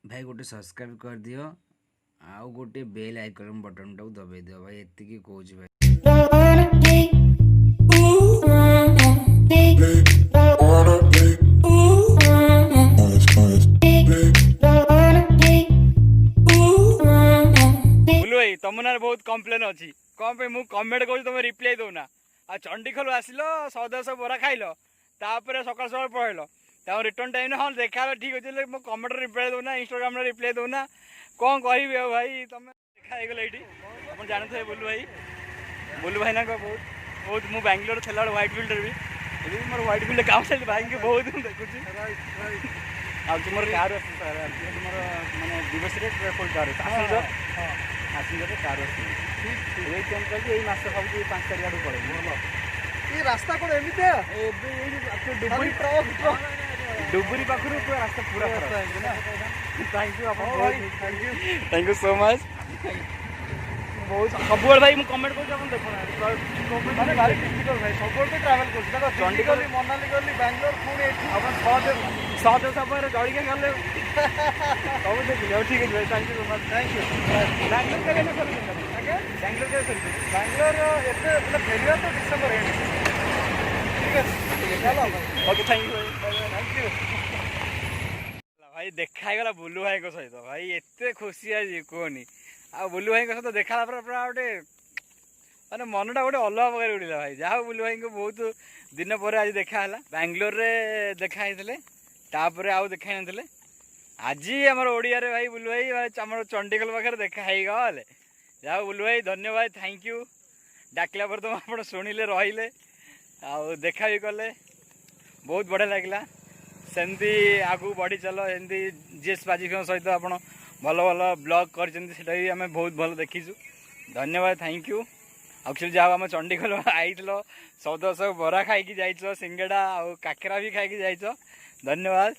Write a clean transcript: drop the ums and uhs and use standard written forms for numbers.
भाई गोटे सब्सक्राइब कर दियो आउ गोटे बेल आइकन बटन टाକୁ दबाଇ दियो भाई एतिकी कहूची भाई। बुलू भाई तुम ना बहुत कम्प्लेन अच्छी कौन पे मु कमेंट कर तुम रिप्लाई दौना आ चंडीखोल आसिल 110 बरा खाइल तापर सकाल सकाल पढ़ल तापर रिटर्न टाइम हाँ देखा ठीक अच्छे मो कमेंट रिप्लाई दौना इंस्टाग्राम रिप्लाई दौना कौन कह भाई तुम देखा ये आप जानते बुलू भाई ना बहुत बहुत मुझे बैंगलोर थेला व्हाइट फिल्डर भी ये मोर व्हाइट फिल्डर काम चल भाई के बहुत देखुची आ तुम कार तुम मानने दिवस फुल कार आसिंजर कार यही मस भाई 5 तारीख आड़ पड़े ये रास्ता कौन एमती डुबुरी पाखर पूरा रास्ता पूरा थैंक यू सो मच बहुत सब भाई मुझे कमेंट कर देखना भारी डिफिकल्ट भाई सब ट्रावेल कर चंडीगढ़ मनाली गली बैंगलोर पुणी सौ सब जड़िया गले सब देखिए ठीक है भाई thank you so much thank you Bangalore के बैंगलोर के बैंगलोर एते मतलब फेलियर तो डिसेंबर एंड ठीक है चलो okay thank you thank you भाई देखा गला बुलू भाई सहित भाई एते खुशी आज कहनी आ बुलू भाई सहित देखा पूरा गोटे माने मनटा गोटे अलग प्रकार उड़िला भाई जहाँ बुलू भाई को बहुत दिन पर आज देखा है बैंगलोर रे देखाई तापर आउ देखा ना आज आम ओडिया रे भाई बुलू भाई आम चंडीगढ़ पाखे देखा है गले जहाँ बुलू भाई धन्यवाद थैंक यू डाकला पर तुम आप शुणिले रहिले आ देखा भी कले बहुत बढ़िया लगे सेमती आगू बढ़ी चलो एमती जीएस बाजी सहित आप भल भल ब्लॉग कर बहुत भल देखीचु धन्यवाद थैंक यू एक्चुअली जहाँ आम चंडीगढ़ आई 110 बरा खाई जाइल सिंगड़ा आ काकरा भी खाई जाइल धन्यवाद।